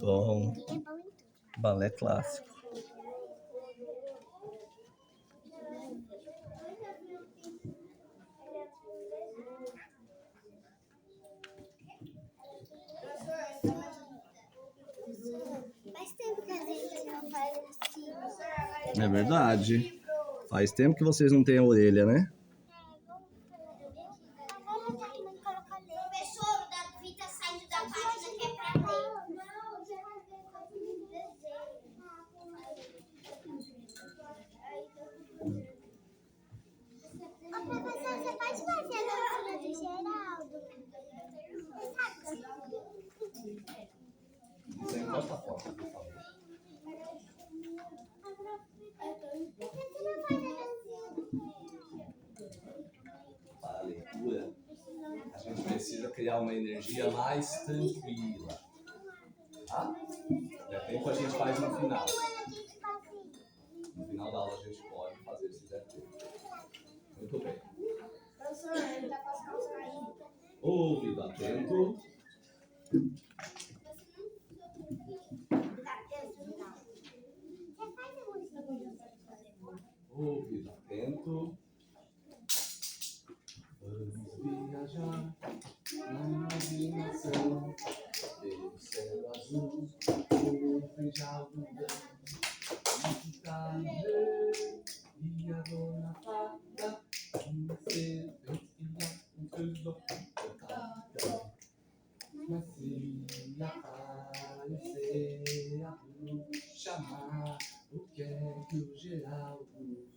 bom. Ninguém é bom em tudo. Balé clássico. Faz tempo que a gente não faz assim. É verdade. Faz tempo que vocês não têm a orelha, né? Agora tá arrumando colocar leite. Professor, o Davi tá saindo da página que é pra ler. Não, já vai ver quase um desenho. Ô, professor, você pode fazer a dancinha do Geraldo? Você encosta a porta, por favor. Por que você não faz a dancinha? Para a leitura, a gente precisa criar uma energia mais tranquila. Tá? Der tempo a gente faz no final. No final da aula a gente pode fazer se der tempo. Muito bem. Professor, ele tá com as calças caídas. Ouvido atento. Ouvido atento. Vamos viajar na imaginação. Pelo céu azul, o de algodão. E a dona Fada, uma serpentina, seus olhos. Mas se aparecer a bruxa má, o que é que o Geraldo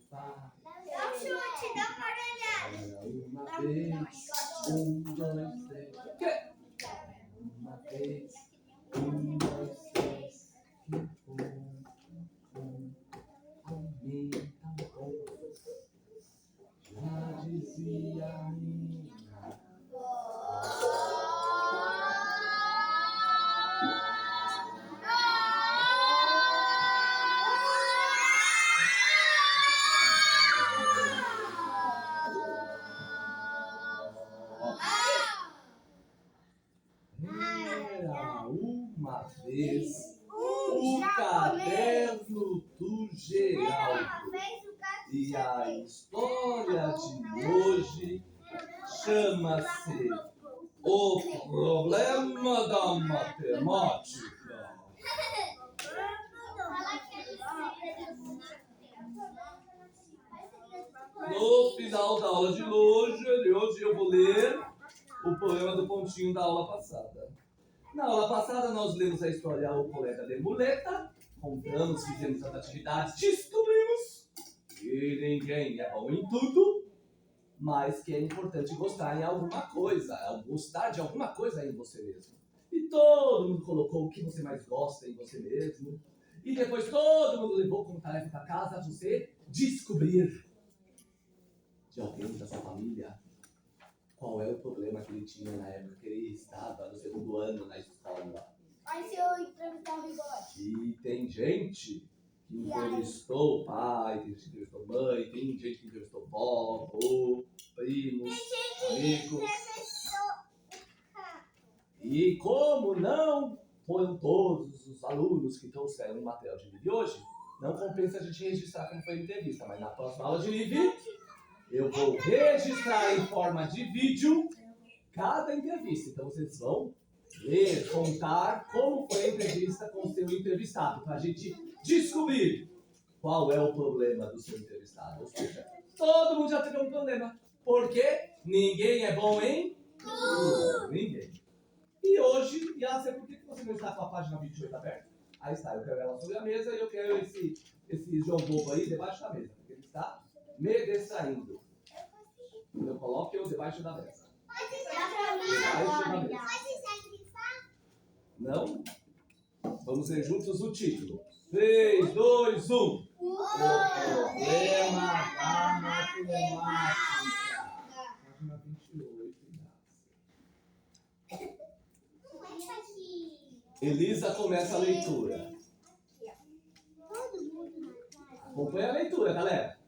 faz? Dá um chute, dá uma orelhada. Uma vez, dois, três. O quê? Uma vez, dois, três. Que bom, comer tão bom. Já dizia a minha. Era uma vez o caderno do Geraldo. E a história de hoje chama-se O Problema da Matemática. No final da aula de hoje eu vou ler o poema do pontinho da aula passada. Na aula passada nós lemos a história O Colega de Muleta, contamos, fizemos as atividades, descobrimos que ninguém é bom em tudo, mas que é importante gostar em alguma coisa, gostar de alguma coisa em você mesmo. E todo mundo colocou o que você mais gosta em você mesmo. E depois todo mundo levou como tarefa para casa você descobrir de alguém da sua família qual é o problema que ele tinha na época que ele estava no segundo ano na escola. Aí se eu entrevistar o Rigode? E tem gente que entrevistou pai, tem gente que entrevistou mãe, tem gente que entrevistou vó, avô, primos, amigos. E como não foram todos os alunos que trouxeram o material de livro de hoje, não compensa a gente registrar como foi a entrevista, mas na próxima aula de livro eu vou registrar em forma de vídeo cada entrevista. Então vocês vão ler, contar como foi a entrevista com o seu entrevistado, para a gente descobrir qual é o problema do seu entrevistado. Ou seja, todo mundo já teve um problema, porque ninguém é bom em tudo. Ninguém. E hoje, Yasser, por que você não está com a página 28 aberta? Aí está, eu quero ela sobre a mesa e eu quero esse João Bobo aí debaixo da mesa, porque ele está me distraindo. Eu coloco eu debaixo da mesa. Não? Vamos ler juntos o título. 3, 2, 1. O problema da matemática. Página 28. Elisa começa a leitura. Acompanha a leitura, galera.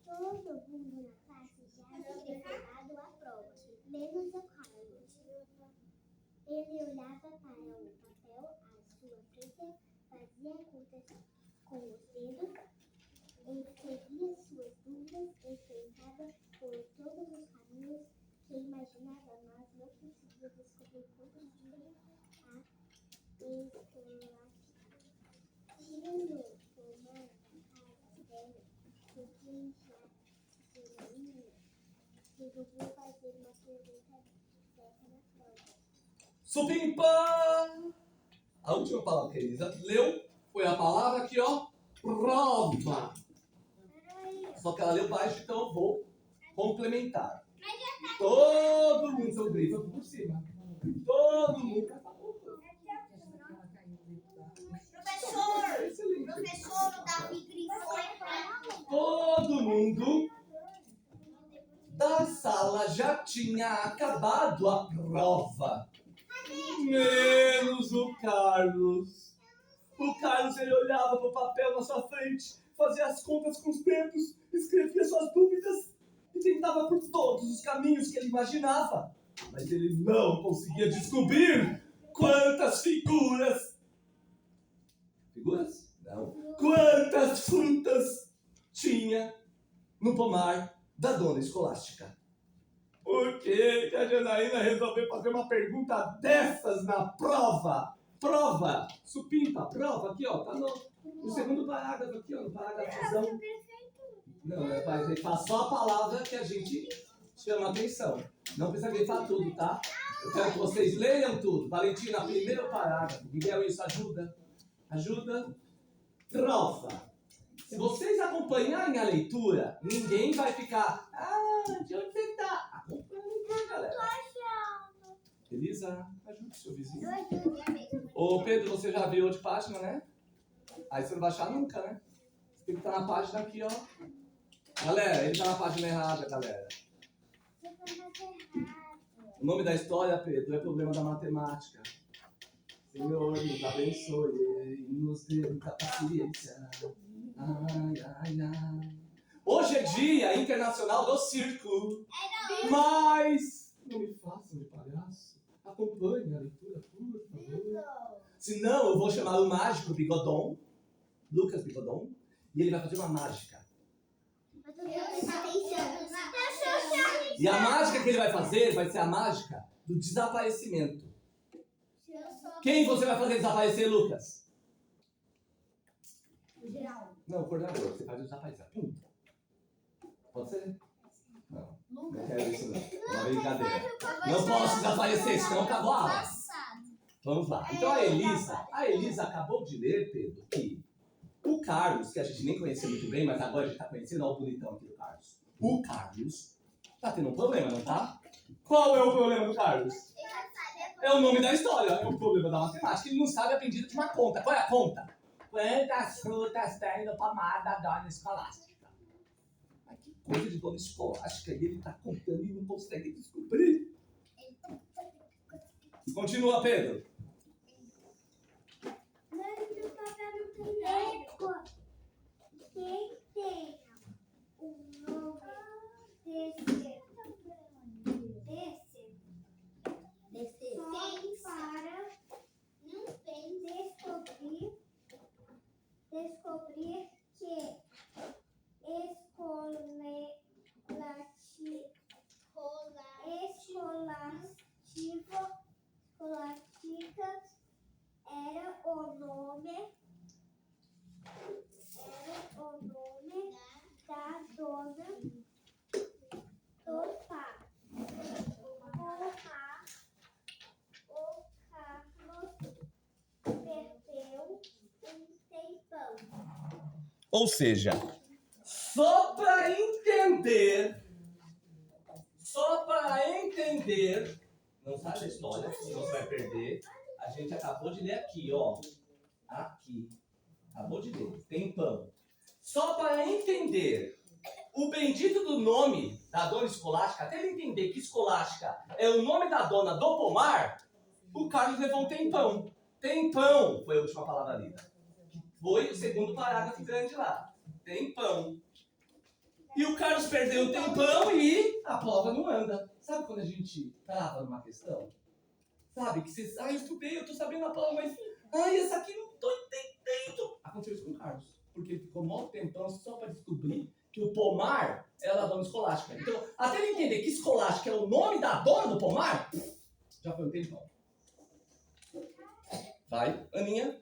Todo mundo na classe já tinha preparado a prova, menos o Carlos. Ele olhava para o papel azul Supimpa! A última palavra que a Elisa leu foi a palavra aqui, ó. Prova. Só que ela leu baixo, então eu vou complementar. Todo mundo, seu grifo por cima. Todo mundo. Professor, o Davi grifou. Todo mundo da sala já tinha acabado a prova. Menos o Carlos. O Carlos, ele olhava pro papel na sua frente, fazia as contas com os dedos, escrevia suas dúvidas e tentava por todos os caminhos que ele imaginava. Mas ele não conseguia descobrir quantas figuras... Figuras? Não. Quantas frutas tinha no pomar da dona Escolástica. Por que a Janaína resolveu fazer uma pergunta dessas na prova? Prova, supimpa, prova, aqui ó, tá no segundo parágrafo aqui ó, no parágrafozão. Não, é para grifar só a palavra que a gente chama a atenção. Não precisa grifar tudo, tá? Eu quero que vocês leiam tudo. Valentina, primeiro parágrafo. Miguel, isso ajuda? Ajuda? Prova. Se vocês acompanharem a leitura, ninguém vai ficar... de onde você tá? Acompanha a leitura, galera. Elisa, ajude seu vizinho. Ô Pedro, você já viu de página, né? Aí você não vai achar nunca, né? Você tem que estar na página aqui, ó. Galera, ele tá na página errada, galera. O nome da história, Pedro, é Problema da Matemática. Senhor, nos abençoe e nos dê muita paciência. Ai, ai, ai. Hoje é Dia Internacional do Circo. Mas não me façam de palhaço. Acompanhe a leitura, por favor. Senão eu vou chamar o mágico Bigodon, Lucas Bigodon, e ele vai fazer uma mágica. E a mágica que ele vai fazer vai ser a mágica do desaparecimento. Quem você vai fazer desaparecer, Lucas? Não, o coordenador. Você faz o desaparecer. Pum. Pode ser? Não. Não quero isso não. É uma brincadeira. Não posso desaparecer, senão acabou a aula. Vamos lá. Então a Elisa acabou de ler, Pedro, que o Carlos, que a gente nem conhecia muito bem, mas agora a gente está conhecendo, olha o bonitão aqui do Carlos. O Carlos tá tendo um problema, não tá? Qual é o problema do Carlos? É o nome da história, é o problema da matemática. Ele não sabe a pedida de uma conta. Qual é a conta? Quantas frutas tem no pomar da dona Escolástica? Mas que coisa de dona Escolástica, e ele tá contando e não consegue descobrir. Continua, Pedro. Quem tenha o nome desse descobrir que escolástica era o nome da dona do pai. O Carlos perdeu um tempão. Ou seja, só para entender, não sabe a história, senão você vai perder. A gente acabou de ler aqui, ó. Aqui. Acabou de ler. Tempão. Só para entender o bendito do nome da dona Escolástica, até ele entender que Escolástica é o nome da dona do pomar, o Carlos levou um tempão. Tempão foi a última palavra lida. Foi o segundo parágrafo grande lá. Tempão. E o Carlos perdeu um tempão e a prova não anda. Sabe quando a gente trava numa questão? Sabe que você... eu estudei, eu tô sabendo a prova, mas... essa aqui não tô entendendo. Aconteceu isso com o Carlos. Porque ele ficou mó tempão só para descobrir que o pomar era a dona Escolástica. Então, até ele entender que Escolástica é o nome da dona do pomar, já foi um tempão. Vai, Aninha.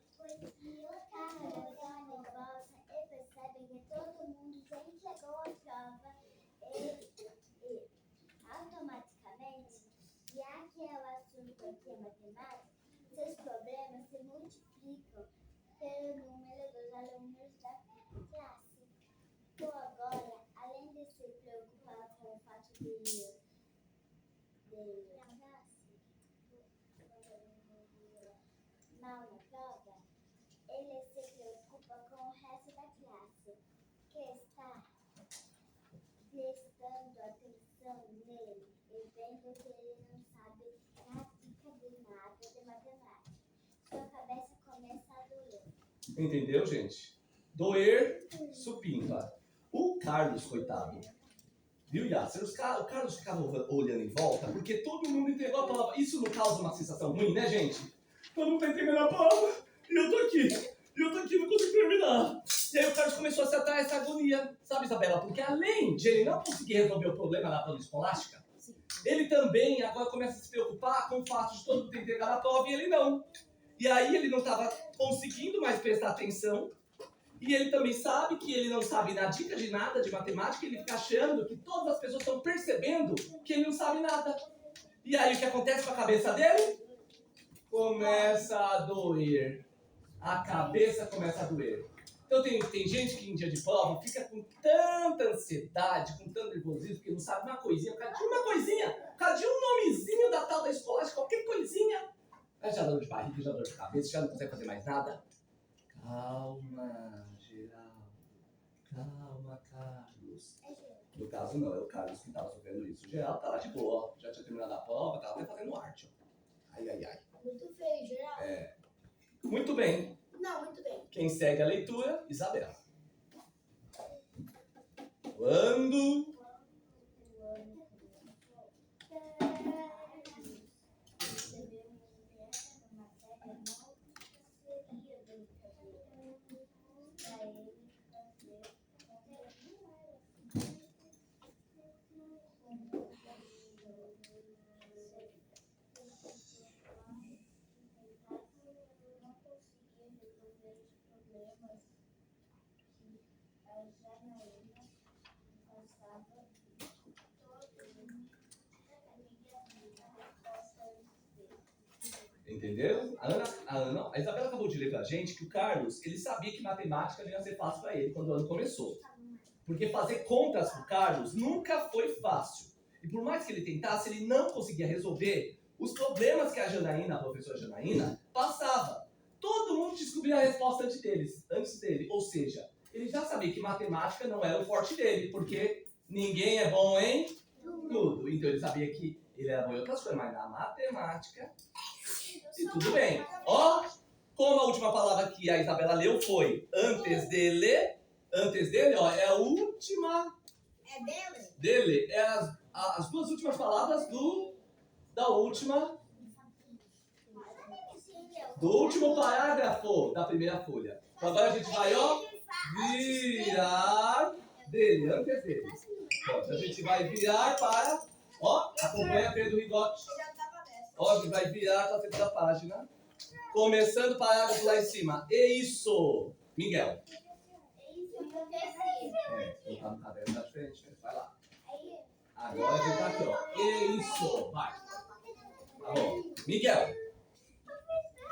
ter o número dos alunos da classe. Tu agora, além de se preocupar com o fato de mal na prova, ele se preocupa com o resto da classe, que está prestando atenção nele e vendo que ele não sabe prática de nada de matemática. Sua cabeça começa a doer. Entendeu, gente? Doer, supimpa. O Carlos, coitado. Viu, Yasser? O Carlos ficava olhando em volta porque todo mundo entregou a prova. Isso não causa uma sensação ruim, né, gente? Todo mundo tá entregando a prova e eu tô aqui. E eu tô aqui, não consigo terminar. E aí o Carlos começou a acertar essa agonia. Sabe, Isabela? Porque além de ele não conseguir resolver o problema da prova escolástica, ele também agora começa a se preocupar com o fato de todo mundo ter entregado a prova e ele não. E aí ele não estava conseguindo mais prestar atenção. E ele também sabe que ele não sabe na dica de nada de matemática, ele fica achando que todas as pessoas estão percebendo que ele não sabe nada. E aí o que acontece com a cabeça dele? Começa a doer. A cabeça começa a doer. Então tem gente que em dia de prova fica com tanta ansiedade, com tanto nervosismo, porque não sabe uma coisinha, por causa de um nomezinho da tal da escola, qualquer coisinha. Aí já dor de barriga, já dor de cabeça, já não consegue fazer mais nada. Calma, Geraldo. Calma, Carlos. No caso não, é o Carlos que estava sofrendo isso. O Geraldo tá lá de boa, já tinha terminado a prova, tava até fazendo arte. Ai, ai, ai. Muito feio, Geraldo. É. Muito bem. Não, muito bem. Quem segue a leitura? Isabela. Quando entendeu? A Isabela acabou de ler pra gente que o Carlos, ele sabia que matemática não ia ser fácil para ele quando o ano começou. Porque fazer contas pro Carlos nunca foi fácil. E por mais que ele tentasse, ele não conseguia resolver os problemas que a Janaína, a professora Janaína, passava. Todo mundo descobria a resposta antes dele. Ou seja, ele já sabia que matemática não era o forte dele, porque ninguém é bom em tudo. Então ele sabia que ele era bom em outras coisas, mas na matemática... E tudo bem. Ó, como a última palavra que a Isabela leu foi antes dele, ó, é a última É dele? dele. É as duas últimas palavras da última, do último parágrafo da primeira folha. Então agora a gente vai, ó, virar dele, antes dele. Então, a gente vai virar para, ó, acompanha Pedro Rigotti. Ó, a gente vai virar para a segunda página. Começando o parágrafo lá em cima. E isso, Miguel. Não tá no caderno da frente, né? Vai lá. Agora a gente tá aqui, ó. E isso, vai. Tá bom. Miguel.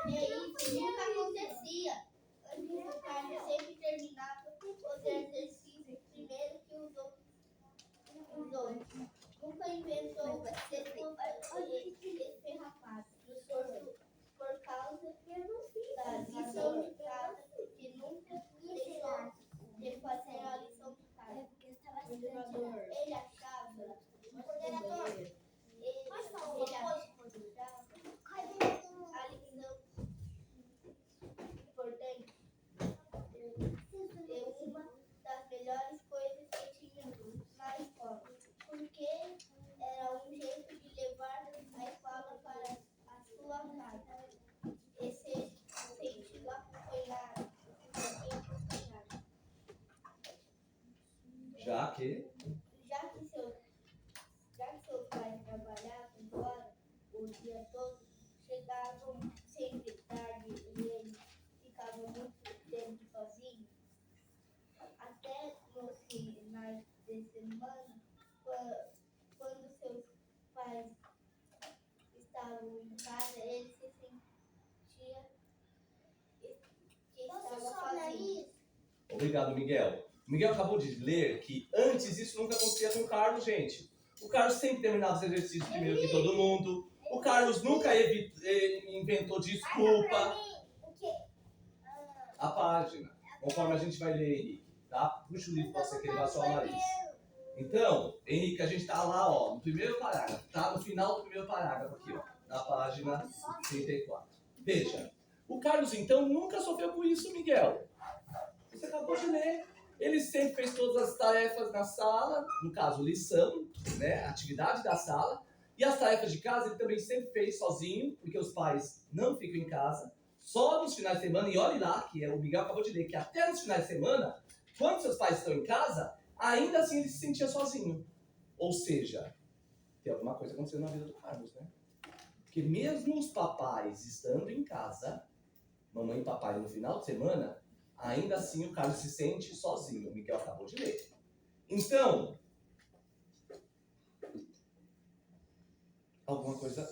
Isso nunca acontecia. O Carlos sempre terminava os exercícios primeiro que os outros. Nunca inventou esse rapaz. Por causa da lição de casa que nunca deixou de fazer a lição de casa. Ele achava a lição importante é uma das melhores coisas que tinha na escola, porque era um jeito de levar a escola para a sua casa. Esse incentivo acompanhado. Já que Seus pais trabalhavam fora o dia todo, chegavam sempre tarde e ele ficava muito tempo sozinho. Até nos finais de semana, quando seus pais estavam em casa, ele se sentia Obrigado, Miguel. O Miguel acabou de ler que antes isso nunca acontecia com o Carlos, gente. O Carlos sempre terminava os exercícios primeiro que todo mundo. O Carlos nunca inventou desculpa. A página, conforme a gente vai ler, Henrique, tá? Puxa o livro pra você que ele vai só o nariz. Então, Henrique, a gente tá lá, ó, no primeiro parágrafo, tá? No final do primeiro parágrafo aqui, ó, na página 34. Veja, o Carlos, então, nunca sofreu com isso, Miguel. Você acabou de ler. Ele sempre fez todas as tarefas na sala, no caso, lição, né? Atividade da sala. E as tarefas de casa ele também sempre fez sozinho, porque os pais não ficam em casa. Só nos finais de semana, e olhe lá, que o Miguel acabou de ler, que até nos finais de semana, quando seus pais estão em casa, ainda assim ele se sentia sozinho. Ou seja, tem alguma coisa acontecendo na vida do Carlos, né? Porque mesmo os papais estando em casa, mamãe e papai no final de semana, ainda assim o Carlos se sente sozinho. O Miguel acabou de ler. Então, alguma coisa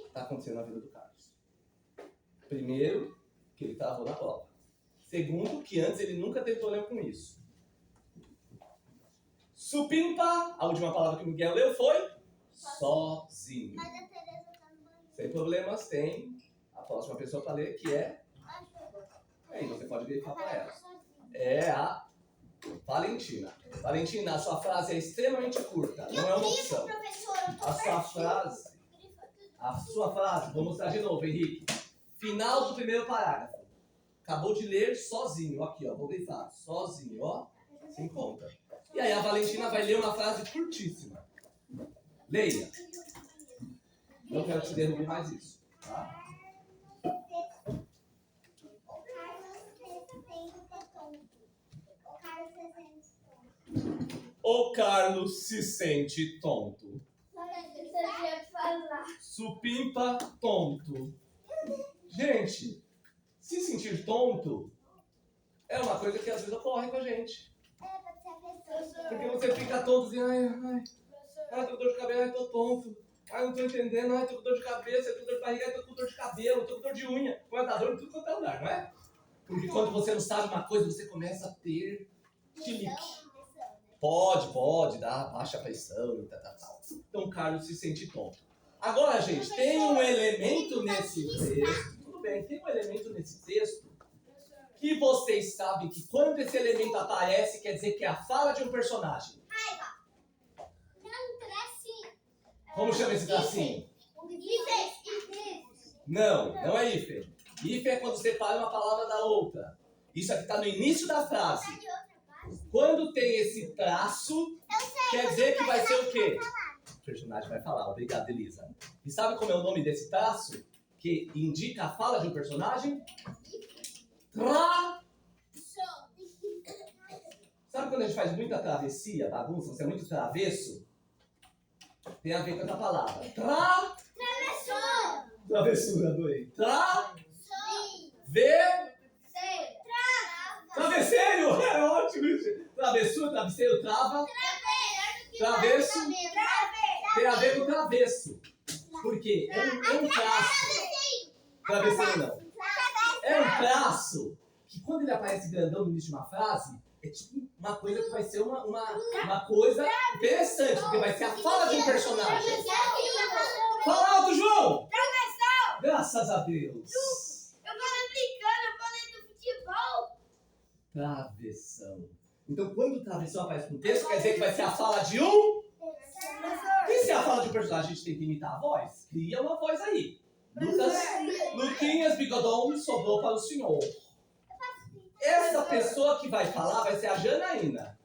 está acontecendo na vida do Carlos. Primeiro, que ele travou na prova. Segundo, que antes ele nunca teve problema com isso. Supimpa, a última palavra que o Miguel leu foi sozinho. Mas a Tereza tá no banheiro. Sem problemas, tem a próxima pessoa para ler, que é... Aí você pode grifar para ela. É a Valentina. Valentina, a sua frase é extremamente curta, não é uma opção. A sua frase, vou mostrar de novo, Henrique. Final do primeiro parágrafo. Acabou de ler sozinho, aqui ó, vou grifar, sozinho, ó, sem conta. E aí a Valentina vai ler uma frase curtíssima. Leia. Não quero que você derrube mais isso, tá? O Carlos se sente tonto. Supimpa tonto. Gente, se sentir tonto é uma coisa que às vezes ocorre com a gente. Porque você fica tonto assim, ai, tô com dor de cabelo, ai, tô tonto. Ai, não tô entendendo, ai, tô com dor de cabeça, tô com dor de barriga, ai, tô com dor de cabelo, tô com dor de unha. Põe a dor em tudo quanto é lugar, não é? Porque quando você não sabe uma coisa, você começa a ter chilique. Pode dar baixa pressão e tal. Então o Carlos se sente tonto. Agora, gente, tem um elemento nesse texto, tudo bem, tem um elemento nesse texto que vocês sabem que quando esse elemento aparece, quer dizer que é a fala de um personagem. Como chama esse tracinho? Não é hífen. Hífen é quando separa uma palavra da outra. Isso aqui está no início da frase. Quando tem esse traço, quer dizer que vai ser o quê? O personagem vai falar. Obrigado, Elisa. E sabe como é o nome desse traço? Que indica a fala de um personagem? Sabe quando a gente faz muita travessia, bagunça, você é muito travesso? Tem a ver com essa palavra. Travessura, adorei. Travesseiro! É ótimo isso. Travessura, travesseiro, trava. Travesso. Tem a ver com travesso. Porque é um traço. Travesseiro não. É um traço que quando ele aparece grandão no início de uma frase, é tipo uma coisa que vai ser uma coisa interessante, porque vai ser a fala de um personagem. Fala alto, João! Graças a Deus. Eu falei brincando, eu falei do futebol. Travessão. Então, quando travessão aparece no texto, quer dizer que vai ser a fala de um... E se é a fala de um personagem, a gente tem que imitar a voz? Cria uma voz aí. Luquinhas Bigodon sobrou para o senhor. Essa pessoa que vai falar vai ser a Janaína.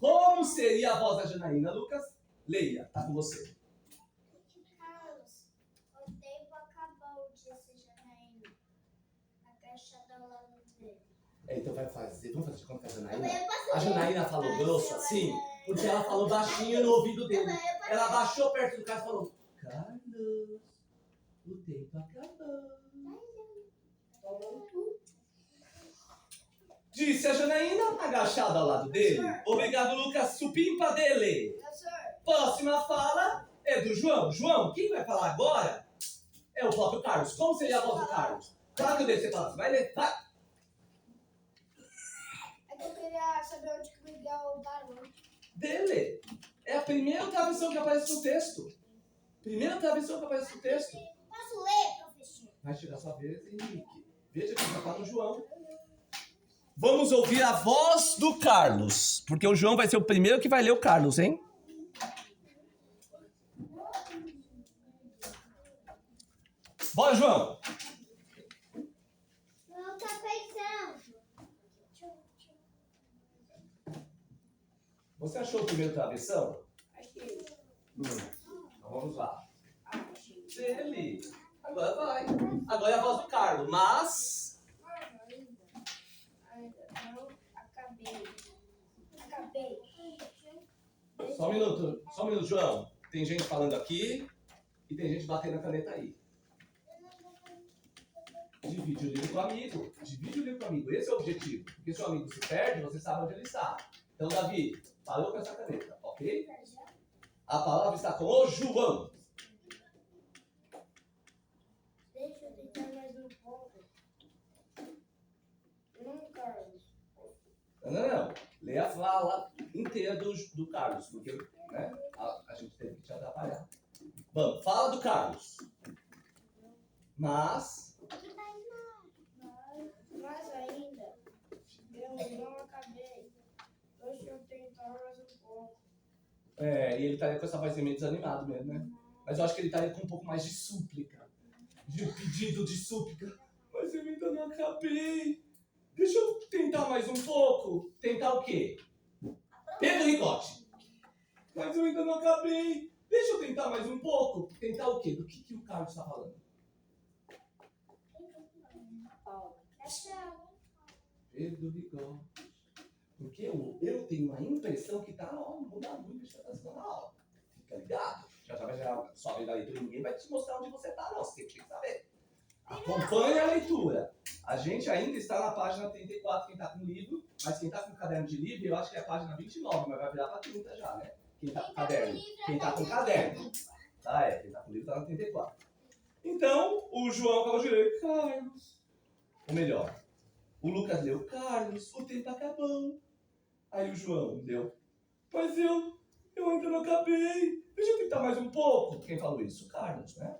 Como seria a voz da Janaína, Lucas? Leia, tá com você. Carlos, o tempo acabou, disse Janaína, agachada ao lado dele. Então vamos fazer de conta que a Janaína... A Janaína falou grosso assim, porque ela falou baixinho no ouvido dele. Ela baixou perto do Carlos e falou: Carlos, o tempo acabou. Disse a Janaína, agachada ao lado dele. Obrigado, Lucas. Supimpa dele. Próxima fala é do João. João, quem vai falar agora é o próprio Carlos. Como seria a voz do Carlos? Fala que eu deixo você falar. Vai ler. Vai. saber onde que o Miguel parou. Dele. É a primeira travessão que aparece no texto. Primeira travessão que aparece no texto. Posso ler, professor? Vai chegar a sua vez, Henrique. Veja que já está no João. Vamos ouvir a voz do Carlos. Porque o João vai ser o primeiro que vai ler o Carlos, hein? Bora, João. Não tá pensando. Você achou o primeiro travessão? Achei. Então vamos lá. Achei. Dele. Agora vai. Agora é a voz do Carlos. Mas... Ainda não acabei. Só um minuto, João. Tem gente falando aqui e tem gente batendo a caneta aí. Divide o livro com o amigo. Divide o livro com o amigo. Esse é o objetivo. Porque se o amigo se perde, você sabe onde ele está. Então, Davi, parou com essa caneta, ok? A palavra está com o João. Deixa eu tentar mais um pouco. Não, Carlos. Não. Lê a fala inteira do Carlos, porque né, a gente teve que te atrapalhar. Vamos, fala do Carlos. Mas ainda, eu não acabei. Deixa eu tentar mais um pouco. e ele estaria com essa voz meio desanimado mesmo, né? Mas eu acho que ele estaria com um pouco mais de súplica. De pedido de súplica. Mas eu ainda não acabei. Deixa eu tentar mais um pouco. Tentar o quê? Pedro Rigotti. Mas eu ainda não acabei. Deixa eu tentar mais um pouco. Tentar o quê? Do que o Carlos está falando? Pedro Rigotti. Porque eu tenho a impressão que tá, não muda muito, já tá na aula. Fica ligado. Já vai gerar só a leitura, ninguém vai te mostrar onde você tá, não. Você tem que saber. Acompanhe a leitura. A gente ainda está na página 34, quem tá com livro, mas quem tá com caderno de livro, eu acho que é a página 29, mas vai virar pra 30 já, né? Quem tá com caderno. Quem tá com caderno. Quem tá com livro tá na 34. Então, o João acabou de ler Carlos. Ou melhor, o Lucas leu Carlos, o tempo acabou. Aí o João leu, mas eu ainda não acabei. Deixa eu tentar mais um pouco. Quem falou isso? O Carlos, né?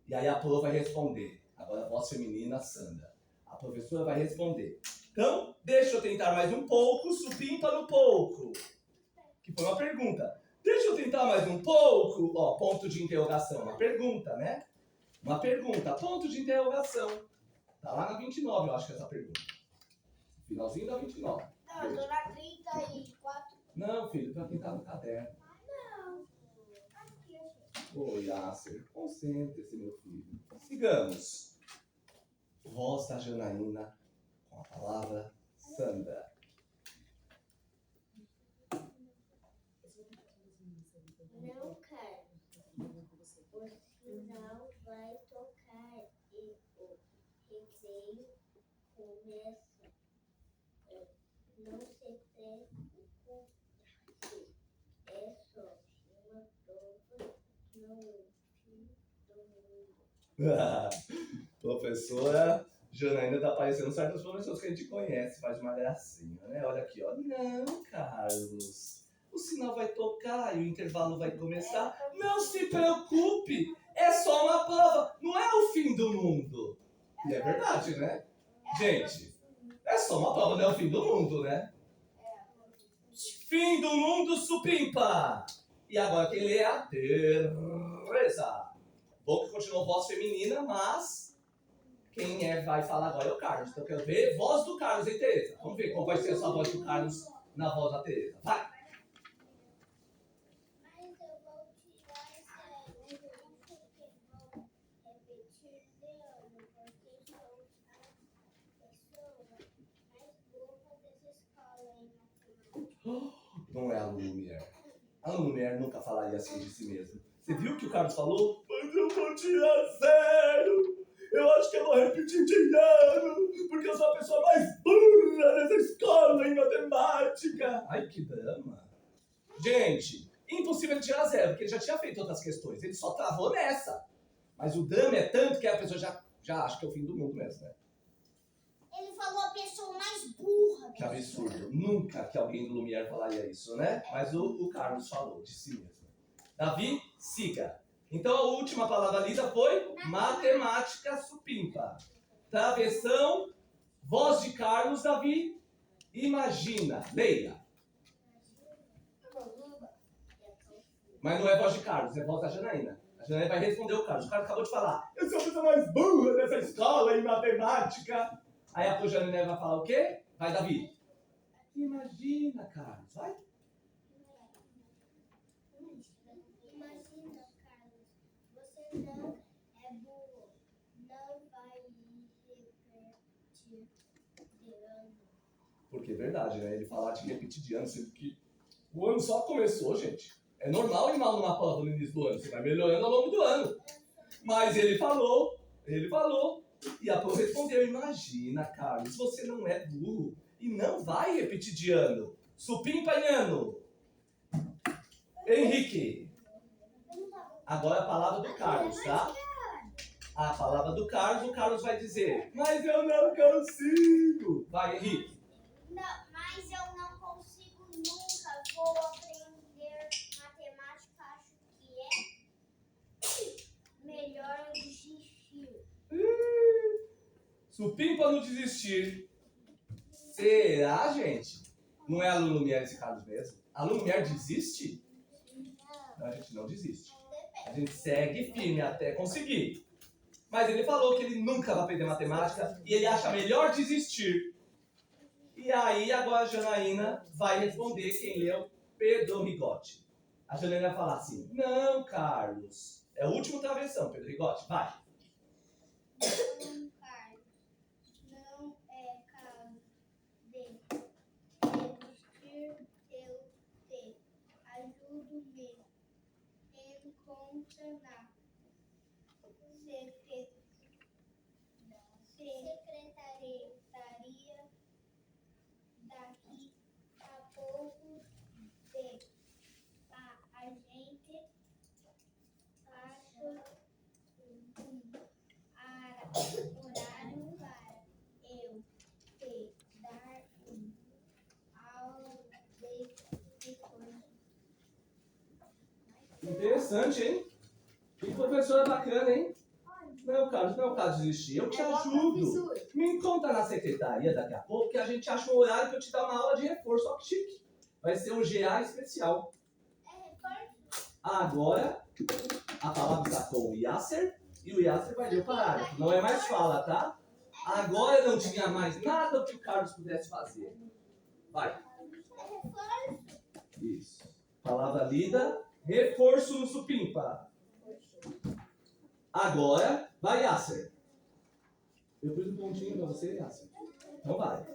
E aí a prova vai responder. Agora a voz feminina, Sandra. A professora vai responder. Então, deixa eu tentar mais um pouco, supimpa no pouco. Que foi uma pergunta. Deixa eu tentar mais um pouco. Ó, ponto de interrogação. Uma pergunta, né? Uma pergunta, ponto de interrogação. Tá lá na 29, eu acho que é essa pergunta. Finalzinho da 29. Não, eu tô na 34. Não, filho, pra quem tá no caderno. Não. Aqui, Ô, Yasser, concentre-se, meu filho. Sigamos. Voz da Janaína com a palavra Sandra. Não, cara. O sinal vai tocar e o recreio começa. Não se preocupe. É só uma prova no fim do mundo. Professora Janaína tá parecendo certas professoras que a gente conhece, faz uma gracinha, né? Olha aqui, ó. Não, Carlos. O sinal vai tocar e o intervalo vai começar. Não se preocupe. É só uma prova. Não é o fim do mundo. E é verdade, né? Gente, é só uma prova, não é o fim do mundo, né? Fim do mundo, supimpa. E agora quem lê é a Teresa. Bom que continuou voz feminina, mas quem vai falar agora é o Carlos. Então eu quero ver voz do Carlos, hein, Teresa? Vamos ver qual vai ser essa voz do Carlos na voz da Teresa. Vai! Mas eu vou tirar essa porque vou repetir de ano, porque sou a pessoa mais boa dessa escola em matemática. Não é a Lumière. A Lumière nunca falaria assim de si mesma. Você viu o que o Carlos falou? Mas eu vou tirar 0. Eu acho que eu vou repetir de ano, porque eu sou a pessoa mais burra dessa escola em matemática. Ai, que drama. Gente, impossível ele tirar 0, porque ele já tinha feito outras questões. Ele só travou nessa. Mas o drama é tanto que a pessoa já acha que é o fim do mundo mesmo, né? Ele falou a pessoa mais burra. Que absurdo. Nunca que alguém do Lumière falaria isso, né? Mas o Carlos falou de si mesmo. Davi, siga. Então a última palavra lida foi matemática supimpa. Travessão, voz de Carlos, Davi. Imagina, leia. Mas não é voz de Carlos, é voz da Janaína. A Janaína vai responder o Carlos. O Carlos acabou de falar: eu sou a pessoa mais burra dessa escola em matemática. Aí a Janaína vai falar o quê? Vai, Davi. Imagina, Carlos, vai. Imagina, Carlos, você não é burro, não vai repetir de ano. Porque é verdade, né? Ele falar de repetir de ano, sendo que o ano só começou, gente. É normal ir mal numa prova no início do ano, você vai melhorando ao longo do ano. Mas ele falou, e a prova respondeu: imagina, Carlos, você não é burro e não vai repetir de ano. Supimpa em ano. Henrique. Agora a palavra do Carlos, tá? A palavra do Carlos, o Carlos vai dizer: mas eu não consigo. Vai, Henrique. Não, mas eu não consigo nunca. Vou aprender matemática, acho que é melhor eu desistir. Supimpa não desistir. Será, gente? Não é aluno Lumière esse Carlos mesmo? Aluno Lumière desiste? Não, a gente não desiste. A gente segue firme até conseguir. Mas ele falou que ele nunca vai aprender matemática e ele acha melhor desistir. E aí agora a Janaína vai responder quem leu Pedro Rigotti. A Janaína vai falar assim: não, Carlos. É o último travessão, Pedro Rigotti. Vai. Não, Carlos, não é caso de desistir, eu te ajudo-me encontrar secretaria daqui a pouco a gente acha horário para eu te dar aula de coisa. Interessante, hein? Que professora bacana, hein? Não, Carlos, não é o caso de desistir. Eu te ajudo. Me encontra na secretaria daqui a pouco que a gente acha um horário para eu te dar uma aula de reforço. Ó, que chique. Vai ser um GA especial. Agora, a palavra está com o Yasser e o Yasser vai ler o parágrafo. Não é mais fala, tá? Agora não tinha mais nada que o Carlos pudesse fazer. Vai. Isso. Palavra lida, reforço no supimpa. Agora, vai, Yasser. Eu pus um pontinho pra você, Yasser. Então vai.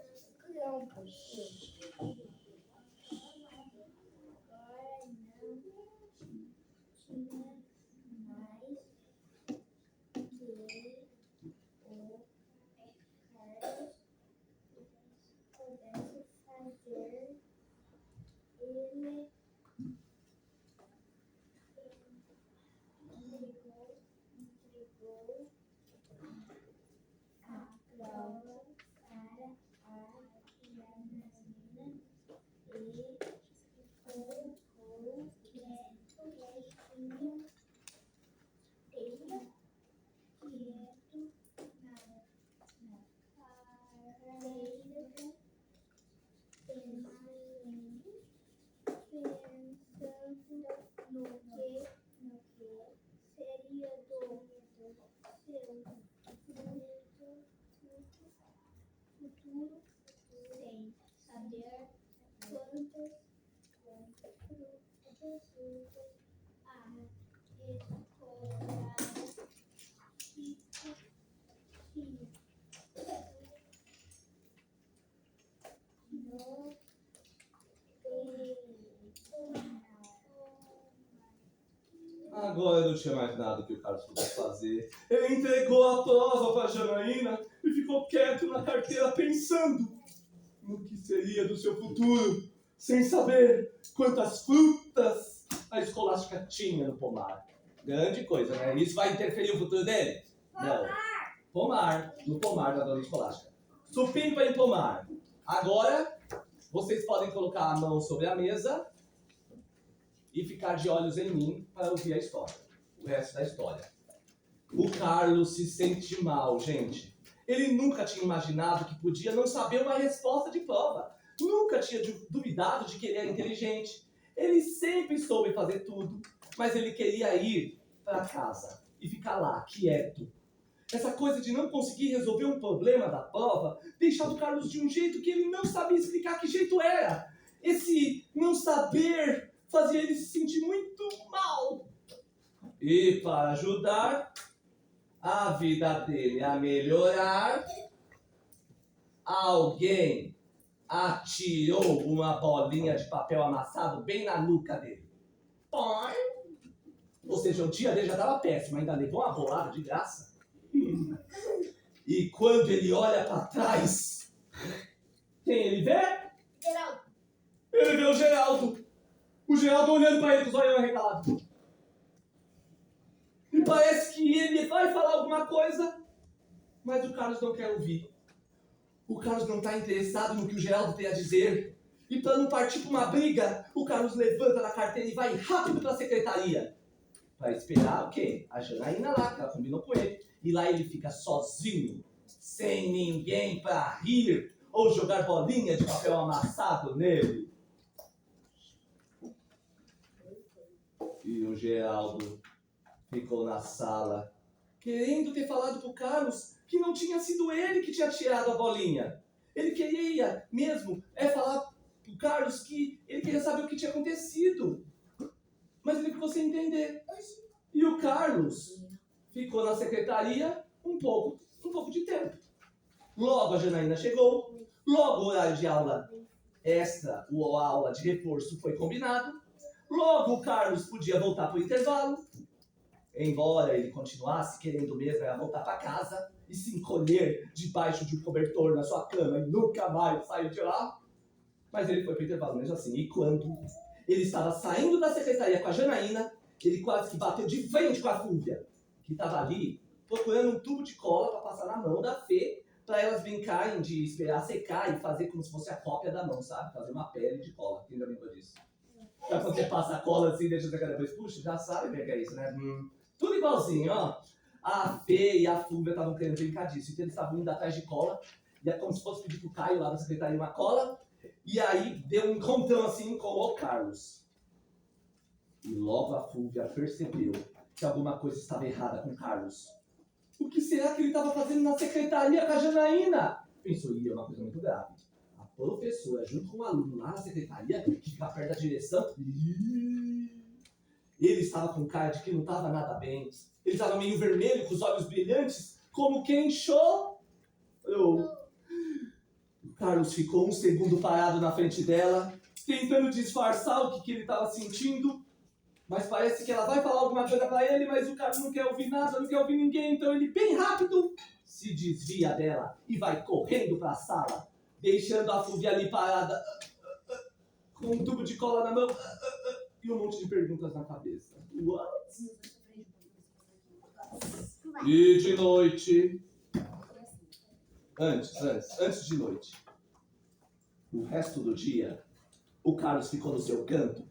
Agora não tinha mais nada que o Carlos pudesse fazer. Ele entregou a prova para a Janaína e ficou quieto na carteira pensando no que seria do seu futuro, sem saber quantas frutas a escolástica tinha no pomar. Grande coisa, né? Isso vai interferir no futuro dele? Não. Pomar. No pomar da dona escolástica. Supimpa em pomar. Agora, vocês podem colocar a mão sobre a mesa e ficar de olhos em mim para ouvir a história, o resto da história. O Carlos se sente mal, gente. Ele nunca tinha imaginado que podia não saber uma resposta de prova. Nunca tinha duvidado de que ele era inteligente. Ele sempre soube fazer tudo, mas ele queria ir para casa e ficar lá, quieto. Essa coisa de não conseguir resolver um problema da prova deixava o Carlos de um jeito que ele não sabia explicar que jeito era. Esse não saber fazia ele se sentir muito mal. E para ajudar a vida dele a melhorar, alguém atirou uma bolinha de papel amassado bem na nuca dele. Ou seja, o dia dele já estava péssimo, ainda levou uma bolada de graça. E quando ele olha para trás, quem ele vê? Geraldo. Ele vê o Geraldo. O Geraldo olhando para ele com os olhos arregalados. E parece que ele vai falar alguma coisa, mas o Carlos não quer ouvir. O Carlos não está interessado no que o Geraldo tem a dizer. E para não partir para uma briga, o Carlos levanta da carteira e vai rápido para a secretaria. Para esperar o quê? A Janaína lá, que ela combinou com ele. E lá ele fica sozinho, sem ninguém para rir ou jogar bolinha de papel amassado nele. E o Geraldo ficou na sala, querendo ter falado pro Carlos que não tinha sido ele que tinha tirado a bolinha. Ele queria mesmo falar pro Carlos que ele queria saber o que tinha acontecido. Mas ele ficou sem entender. E o Carlos ficou na secretaria um pouco de tempo. Logo a Janaína chegou, logo o horário de aula extra, ou a aula de reforço foi combinado, logo o Carlos podia voltar para o intervalo, embora ele continuasse querendo mesmo era voltar para casa e se encolher debaixo de um cobertor na sua cama e nunca mais sair de lá. Mas ele foi para o intervalo mesmo assim. E quando ele estava saindo da secretaria com a Janaína, ele quase que bateu de frente com a Fúvia, que estava ali procurando um tubo de cola para passar na mão da Fê, para elas brincarem de esperar secar e fazer como se fosse a cópia da mão, sabe? Fazer uma pele de cola. Quem já lembrou disso? Pra quando você passa a cola assim, deixa secar depois, puxa, já sabe o que é isso, né? Tudo igualzinho, ó. A Fê e a Fúvia estavam querendo brincar disso, então eles estavam indo atrás de cola, e é como se fosse pedir pro Caio lá da secretaria uma cola, e aí deu um encontrão assim com o Carlos. E logo a Fúvia percebeu que alguma coisa estava errada com o Carlos. O que será que ele estava fazendo na secretaria com a Janaína? Pensou, é uma coisa muito grave. A professora, junto com o aluno lá na secretaria, que fica perto da direção, ele estava com cara de que não estava nada bem. Ele estava meio vermelho, com os olhos brilhantes, como quem chorou. O Carlos ficou um segundo parado na frente dela, tentando disfarçar o que ele estava sentindo. Mas parece que ela vai falar alguma coisa pra ele, mas o Carlos não quer ouvir nada, não quer ouvir ninguém. Então ele, bem rápido, se desvia dela e vai correndo pra sala, deixando a Fúvia ali parada, com um tubo de cola na mão e um monte de perguntas na cabeça. What? E de noite, antes de noite, o resto do dia, o Carlos ficou no seu canto,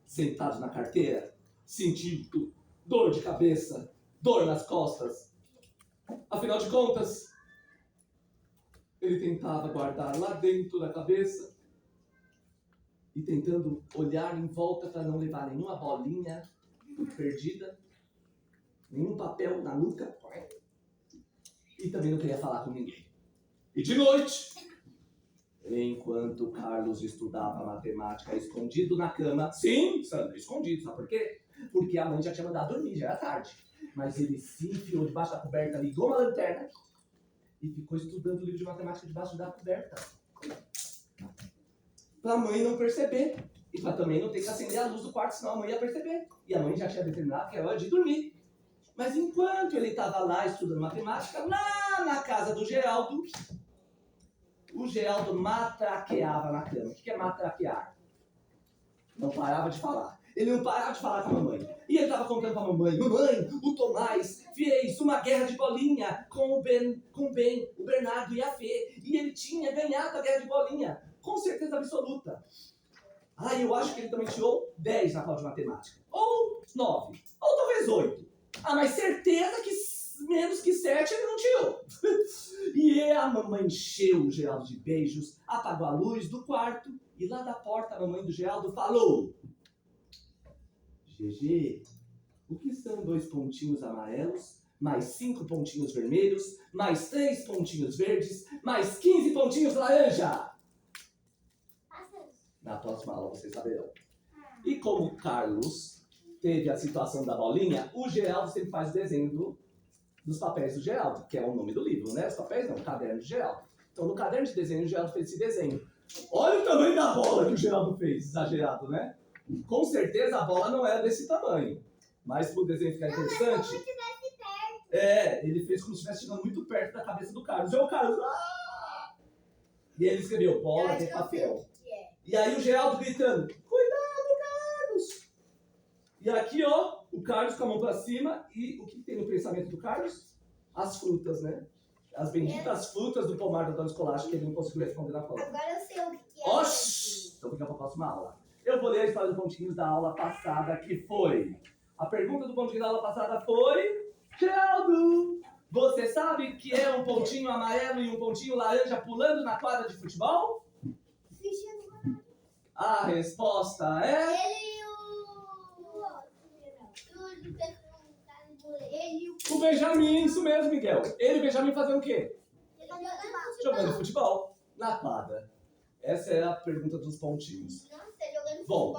sentado na carteira, sentindo dor de cabeça, dor nas costas. Afinal de contas, ele tentava guardar lá dentro da cabeça e tentando olhar em volta para não levar nenhuma bolinha perdida, nenhum papel na nuca, e também não queria falar com ninguém. E de noite, enquanto Carlos estudava matemática escondido na cama, sim, Sandra, escondido, sabe por quê? Porque a mãe já tinha mandado dormir, já era tarde. Mas ele se enfiou debaixo da coberta, ligou uma lanterna e ficou estudando o livro de matemática debaixo da coberta. Pra mãe não perceber. E pra também não ter que acender a luz do quarto, senão a mãe ia perceber. E a mãe já tinha determinado que era hora de dormir. Mas enquanto ele estava lá estudando matemática, lá na casa do Geraldo, o Geraldo matraqueava na cama. O que é matraquear? Não parava de falar. Ele não parava de falar com a mamãe. E ele estava contando para a mamãe: mamãe, o Tomás fez uma guerra de bolinha com o Ben, o Bernardo e a Fê. E ele tinha ganhado a guerra de bolinha, com certeza absoluta. Ah, eu acho que ele também tirou 10 na prova de matemática. Ou 9, ou talvez 8. Ah, mas certeza que menos que 7 ele não tirou. E a mamãe encheu o Geraldo de beijos, apagou a luz do quarto e lá da porta a mamãe do Geraldo falou: GG, o que são 2 pontinhos amarelos, mais 5 pontinhos vermelhos, mais 3 pontinhos verdes, mais 15 pontinhos laranja? Na próxima aula vocês saberão. E como o Carlos teve a situação da bolinha, o Geraldo sempre faz o desenho dos papéis do Geraldo, que é o nome do livro, né? Os papéis não, o caderno de Geraldo. Então no caderno de desenho o Geraldo fez esse desenho. Olha o tamanho da bola que o Geraldo fez, exagerado, né? Com certeza a bola não era desse tamanho. Mas para o desenho ficar interessante, ele fez como se estivesse chegando muito perto da cabeça do Carlos. E o Carlos, e ele escreveu bola de papel. E aí o Geraldo gritando, cuidado, Carlos! E aqui, ó, o Carlos com a mão pra cima. E o que tem no pensamento do Carlos? As frutas, né? As benditas frutas do pomar do Antônio Escolástico que ele não conseguiu responder na prova. Agora eu sei o que é. Oxi! Então fica pra próxima aula. Eu vou ler a história dos pontinhos da aula passada, que foi... A pergunta do pontinho da aula passada foi... Geraldo, você sabe que é um pontinho amarelo e um pontinho laranja pulando na quadra de futebol? A resposta é... O Benjamin, isso mesmo, Miguel. Ele e o Benjamin fazendo o quê? Jogando futebol na quadra. Essa é a pergunta dos pontinhos. Bom,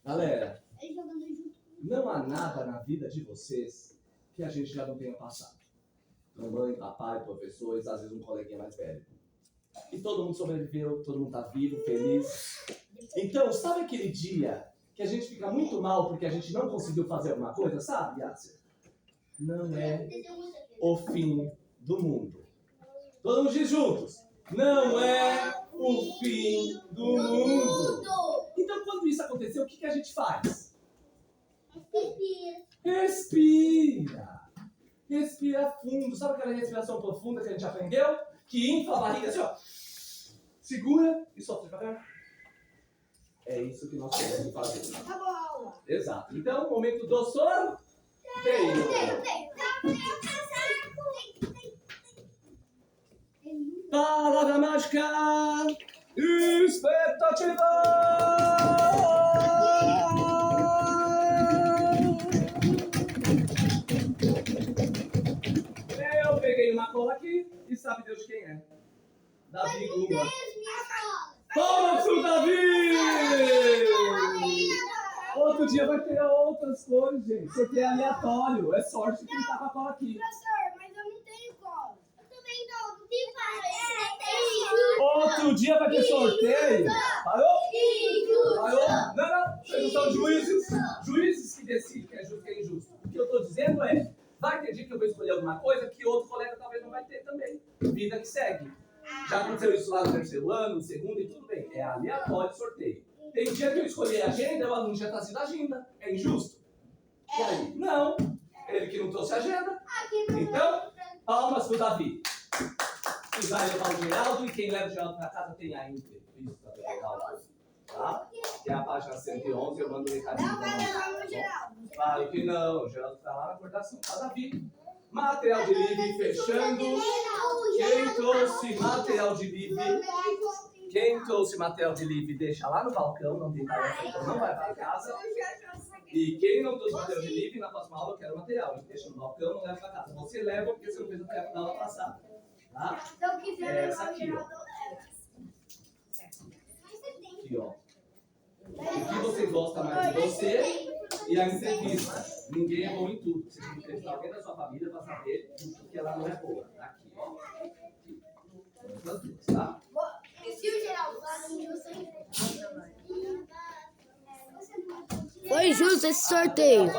galera, não há nada na vida de vocês que a gente já não tenha passado. Mamãe, papai, professores, às vezes um coleguinha mais velho. E todo mundo sobreviveu, todo mundo tá vivo, feliz. Então, sabe aquele dia que a gente fica muito mal porque a gente não conseguiu fazer alguma coisa, sabe, Yasser? Não é o fim do mundo. Todo mundo diz juntos. Não é o fim do mundo. Então, quando isso aconteceu, o que a gente faz? Respira. Respira fundo. Sabe aquela respiração profunda que a gente aprendeu? Que infla a barriga assim, ó. Segura e solta devagar. É isso que nós temos que fazer. Acabou a aula. Exato. Então, momento do sorteio. Palavra mágica. Expectativa. Eu peguei uma cola aqui e sabe Deus de quem é? Davi Guma. Palmas pro Davi! Outro dia vai ter outras cores, gente. Sorteio aleatório. É sorte que ele tá com a cola aqui. Professor, mas eu não tenho cola. Eu também não tenho Outro dia vai ter sorteio. Parou? Parou? Não. Vocês não são juízes. Juízes que decidem que é justo e que é injusto. O que eu tô dizendo é, vai ter dia que eu vou escolher alguma coisa que outro colega talvez não vai ter também. Vida que segue. Já aconteceu isso lá no terceiro ano, no segundo e tudo bem. É aleatório o sorteio. Tem dia que eu escolhi a agenda, o aluno já trazido a agenda. É injusto? E aí? Não. Ele que não trouxe a agenda. Então, palmas pro Davi. Que vai levar o Geraldo e quem leva o Geraldo pra casa tem a entrevista do Geraldo. Tá? Que é a página 111, eu mando um recadinho. Não vai levar o Geraldo. Claro que não. O Geraldo tá lá na acordação. Tá, Davi? Material de livre fechando. Quem trouxe material de livre? Quem trouxe material de livre deixa lá no balcão, não tem tarefa, então não vai para casa. E quem não trouxe material de livre, na próxima aula eu quero material. Deixa no balcão, não leva para casa. Você leva porque você não fez a tarefa da aula passada. Tá? É essa aqui, ó. Aqui, ó. O que você gosta mais de você e a entrevista. Ninguém é bom em tudo. Você tem que entrevistar alguém da sua família para saber que ela não é boa. Aqui, ó. Essas duas, tá? Foi injusto esse sorteio.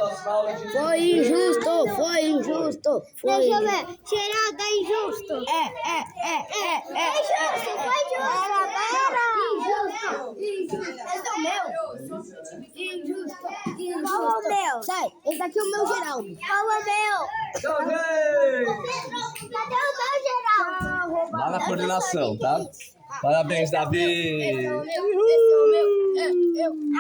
Foi injusto, foi Injusto. Foi. Deixa eu ver. Geraldo é injusto. É injusto, foi justo. Injusto. Esse é o meu. Injusto. Qual é o meu? Sai, esse aqui é o meu Geraldo. Qual é o meu? Tchau, gente! Cadê o meu, Geraldo? Lá na coordenação, tá? Parabéns, Davi! Esse é o meu.